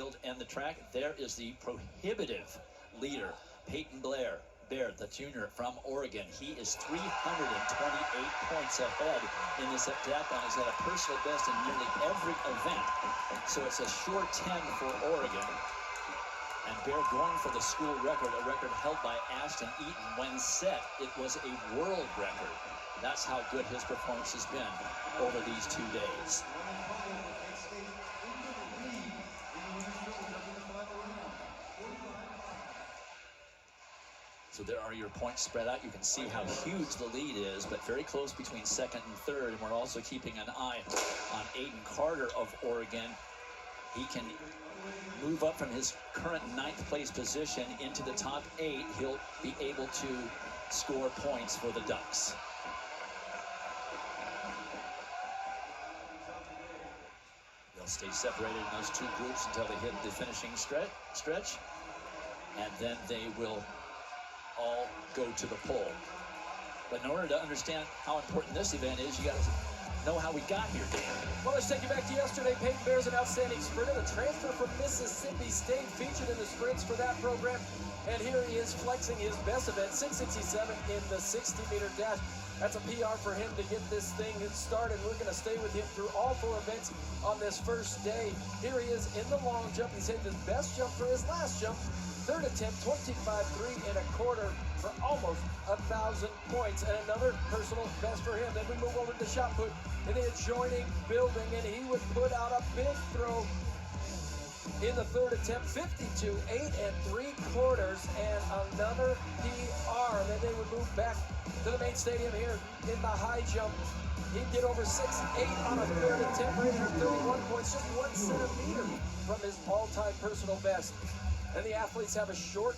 field and the track. There is the prohibitive leader, Peyton Bair, the junior from Oregon. He is 328 points ahead in this heptathlon. He's got a personal best in nearly every event. So it's a sure 10 for Oregon. And Bair going for the school record, a record held by Ashton Eaton. When set, it was a world record. That's how good his performance has been over these 2 days. So there are your points spread out. You can see how huge the lead is, but very close between second and third. And we're also keeping an eye on Aiden Carter of Oregon. He can move up from his current 9th place position into the top 8. He'll be able to score points for the Ducks. They'll stay separated in those 2 groups until they hit the finishing stretch. And then they will all go to the pole. But in order to understand how important this event is, you got to know how we got here, Dan. Well, let's take you back to yesterday. Peyton Bair is an outstanding sprinter. The transfer from Mississippi State featured in the sprints for that program. And here he is flexing his best event, 6:67 in the 60-meter dash. That's a PR for him to get this thing started. We're going to stay with him through all 4 events on this first day. Here he is in the long jump. He's hitting his best jump for his last jump. 3rd attempt, 25.3 for almost 1,000 points, and another personal best for him. Then we move over to shot put in the adjoining building, and he would put out a big throw in the 3rd attempt, 52.8 3/4, and another PR. And then they would move back to the main stadium here in the high jump. He'd get over 6.8 on a 3rd attempt, right at 31 points, just 1 centimeter from his all-time personal best. And the athletes have a short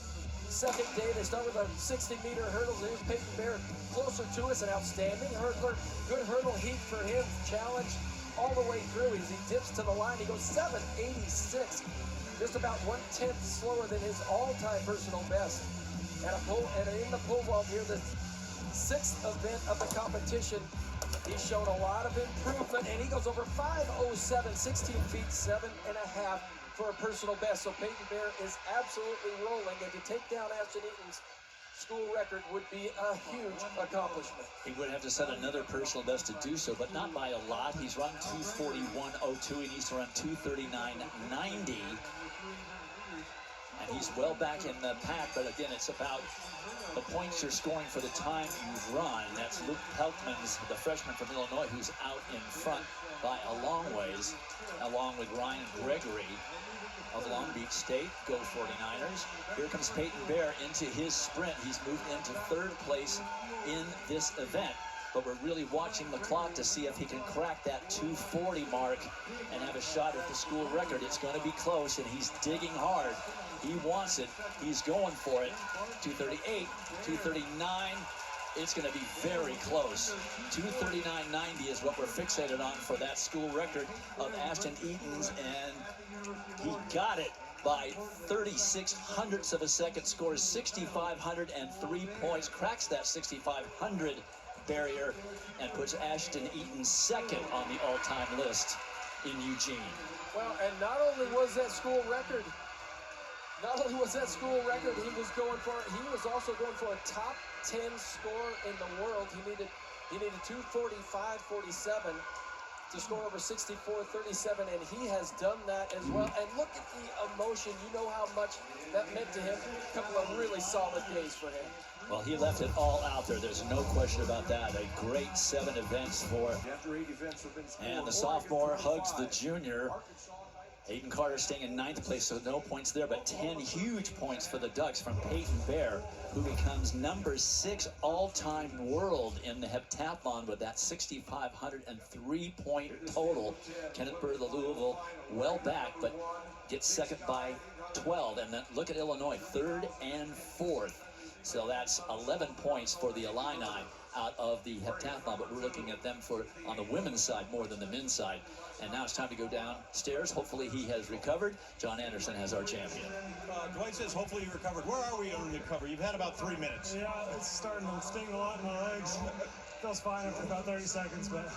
second day. They start with a 60-meter hurdles. Here's Peyton Bair closer to us, an outstanding hurdler. Good hurdle heat for him. Challenge all the way through. As he dips to the line, he goes 7.86, just about 1/10 slower than his all-time personal best. And in the pole vault here, the 6th event of the competition, he's shown a lot of improvement, and he goes over 5:07, 16 feet 7.5 for a personal best. So Peyton Bair is absolutely rolling, and to take down Ashton Eaton's school record would be a huge accomplishment. He would have to set another personal best to do so, but not by a lot. He's run 2:41.02. He needs to run 2:39.90. And he's well back in the pack, but again, it's about the points you're scoring for the time you've run. That's Luke Pelkman's, the freshman from Illinois, who's out in front by a long ways, along with Ryan Gregory of Long Beach State. Go 49ers. Here comes Peyton Bair into his sprint. He's moved into 3rd place in this event. But we're really watching the clock to see if he can crack that 2:40 mark and have a shot at the school record. It's going to be close, and he's digging hard. He wants it. He's going for it. 2:38, 2:39. It's going to be very close. 2:39.90 is what we're fixated on for that school record of Ashton Eaton's, and he got it by 36 hundredths of a second, scores 6,503 points, cracks that 6,500 barrier, and puts Ashton Eaton 2nd on the all-time list in Eugene. Well, and not only was that school record, he was also going for a top 10 score in the world. He needed 2:45.47 to score over 64.37, and he has done that as well. And look at the emotion. You know how much that meant to him. A couple of really solid days for him. Well, he left it all out there. There's no question about that. A great 7 events for. And the sophomore hugs the junior. Aiden Carter staying in 9th place, so no points there, but 10 huge points for the Ducks from Peyton Bair, who becomes number 6 all-time world in the heptathlon with that 6,503-point total. Kenneth Burr, the Louisville, well back, but gets 2nd by 12. And then look at Illinois, 3rd and 4th. So that's 11 points for the Illini out of the heptathlon, but we're looking at them on the women's side more than the men's side. And now it's time to go downstairs. Hopefully he has recovered. John Anderson has our champion. Dwight says hopefully he recovered. Where are we on recovery? You've had about 3 minutes. Yeah, it's starting to sting a lot in my legs. Feels fine after about 30 seconds, but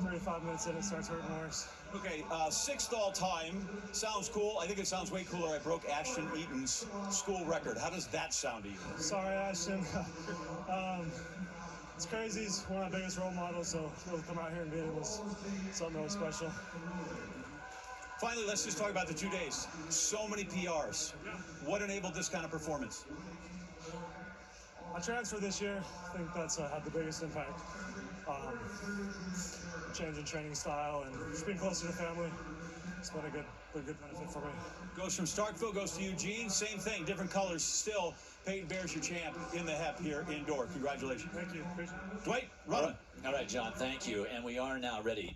35 minutes in, it starts hurting worse. Okay, 6th all time. Sounds cool. I think it sounds way cooler. I broke Ashton Eaton's school record. How does that sound to you? Sorry, Ashton. It's crazy. He's one of my biggest role models, so to be able to come out here and beat him was something really special. Finally, let's just talk about the 2 days. So many PRs. What enabled this kind of performance? I transferred this year. I think that's had the biggest impact. Change in training style and just being closer to family. It's been a good benefit for me. Goes from Starkville, goes to Eugene. Same thing, different colors. Still, Peyton Bair's your champ in the Hep here indoor. Congratulations. Thank you. Appreciate it. Dwight, run it. All right, John, thank you. And we are now ready